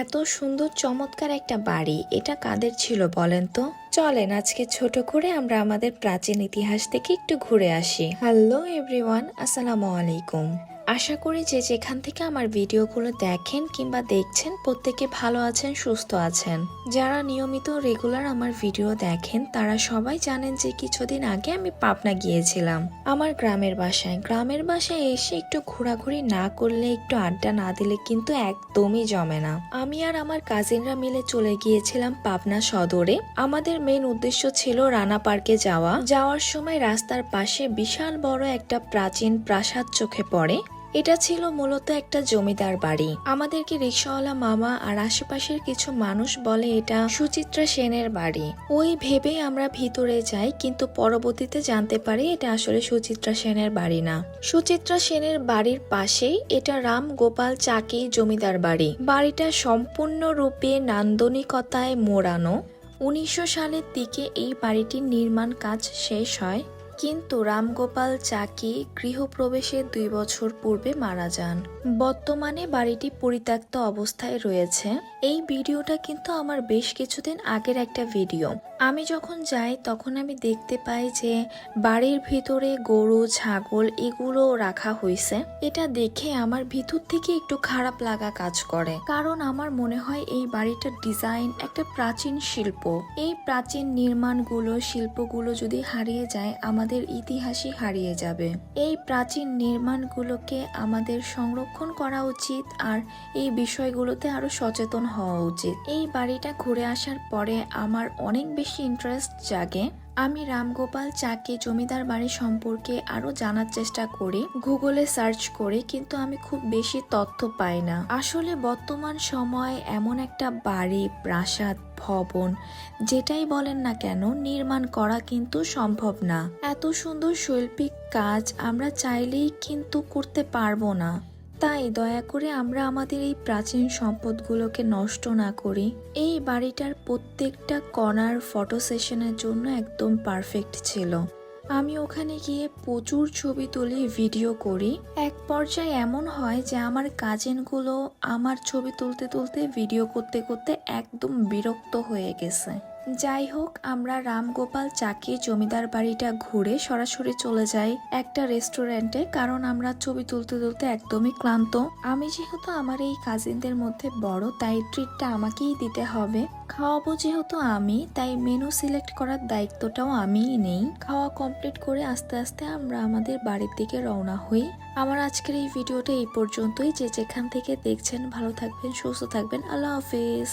এত সুন্দর চমৎকার একটা বাড়ি, এটা কাদের ছিল বলেন তো? চলেন আজকে ছোট করে আমরা আমাদের প্রাচীন ইতিহাস থেকে একটু ঘুরে আসি। হ্যালো এভরিওয়ান, আসসালামু আলাইকুম। আশা করি যে যেখান থেকে আমার ভিডিওগুলো দেখেন কিংবা দেখছেন প্রত্যেকে ভালো আছেন, সুস্থ আছেন। যারা নিয়মিত রেগুলার আমার ভিডিও দেখেন তারা সবাই জানেন যে কিছুদিন আগে আমি পাবনা গিয়েছিলাম আমার গ্রামের বাসায় এসে একটু ঘোরাঘুরি না করলে, একটু আড্ডা না দিলে কিন্তু একদমই জমে না। আমি আর আমার কাজিনরা মিলে চলে গিয়েছিলাম পাবনা সদরে। আমাদের মেইন উদ্দেশ্য ছিল রানা পার্কে যাওয়ার সময় রাস্তার পাশে বিশাল বড় একটা প্রাচীন প্রাসাদ চোখে পড়ে। এটা ছিল মূলত একটা জমিদার বাড়ি। আমাদেরকে রিকশাওয়ালা মামা আর আশেপাশের কিছু মানুষ বলে এটা সুচিত্রা সেনের বাড়ি। ওই ভেবেই আমরা ভিতরে যাই, কিন্তু পরবর্তীতে জানতে পারি এটা আসলে সুচিত্রা সেনের বাড়ি না। সুচিত্রা সেনের বাড়ির পাশেই এটা রাম গোপাল চাকি জমিদার বাড়ি। বাড়িটা সম্পূর্ণরূপে নান্দনিকতায় মোড়ানো। 1900 সালের দিকে এই বাড়িটির নির্মাণ কাজ শেষ হয়, কিন্তু রামগোপাল চাকি গৃহপ্রবেশের 2 বছর পূর্বে মারা যান। বর্তমানে বাড়িটি পরিত্যক্ত অবস্থায় রয়েছে। এই ভিডিওটা কিন্তু আমার বেশ কিছুদিন আগের একটা ভিডিও। আমি যখন যাই তখন আমি দেখতে পাই যে বাড়ির ভিতরে গরু ছাগল এগুলো রাখা হয়েছে। এটা দেখে আমার ভিতর থেকে একটু খারাপ লাগা কাজ করে, কারণ আমার মনে হয় এই বাড়িটার ডিজাইন একটা প্রাচীন শিল্প। এই প্রাচীন নির্মাণগুলো শিল্পগুলো যদি হারিয়ে যায় আমাদের ইতিহাসই হারিয়ে যাবে। এই প্রাচীন নির্মাণগুলোকে আমাদের সংরক্ষণ করা উচিত, আর এই বিষয়গুলোতে আরো সচেতন হওয়া উচিত। এই বাড়িটা ঘুরে আসার পরে আমার অনেক বেশি ইন্টারেস্ট জাগে। আমি রামগোপাল চাকি জমিদার বাড়ি সম্পর্কে আরো জানার চেষ্টা করি, গুগলে সার্চ করি, কিন্তু আমি খুব বেশি তথ্য পাই না। আসলে বর্তমান সময় এমন একটা বাড়ি, প্রাসাদ, ভবন যেটাই বলেন না কেন নির্মাণ করা কিন্তু সম্ভব না। এত সুন্দর শৈল্পিক কাজ আমরা চাইলেই কিন্তু করতে পারবো না। তাই দয়া করে আমরা আমাদের এই প্রাচীন সম্পদগুলোকে নষ্ট না করি। এই বাড়িটার প্রত্যেকটা কর্নার ফটো সেশনের জন্য একদম পারফেক্ট ছিল। আমি ওখানে গিয়ে প্রচুর ছবি তুলি, ভিডিও করি। এক পর্যায়ে এমন হয় যে আমার কাজিনগুলো আমার ছবি তুলতে তুলতে ভিডিও করতে করতে একদম বিরক্ত হয়ে গেছে। যাই হোক, আমরা রামগোপাল চাকি জমিদার বাড়িটা ঘুরে সরাসরি চলে যাই একটা রেস্টুরেন্টে, কারণ আমরা ছবি তুলতে তুলতে একদমই ক্লান্ত। আমি যেহেতু আমার এই কাজিনদের মধ্যে বড়, তাই ট্রিটটা আমাকেই দিতে হবে। খাওয়াবো যেহেতু আমি, তাই মেনু সিলেক্ট করার দায়িত্বটাও আমিই নেই। খাওয়া কমপ্লিট করে আস্তে আস্তে আমরা আমাদের বাড়ির দিকে রওনা হই। আমার আজকের এই ভিডিওটা এই পর্যন্তই। যে যেখান থেকে দেখছেন ভালো থাকবেন, সুস্থ থাকবেন। আল্লাহ হাফেজ।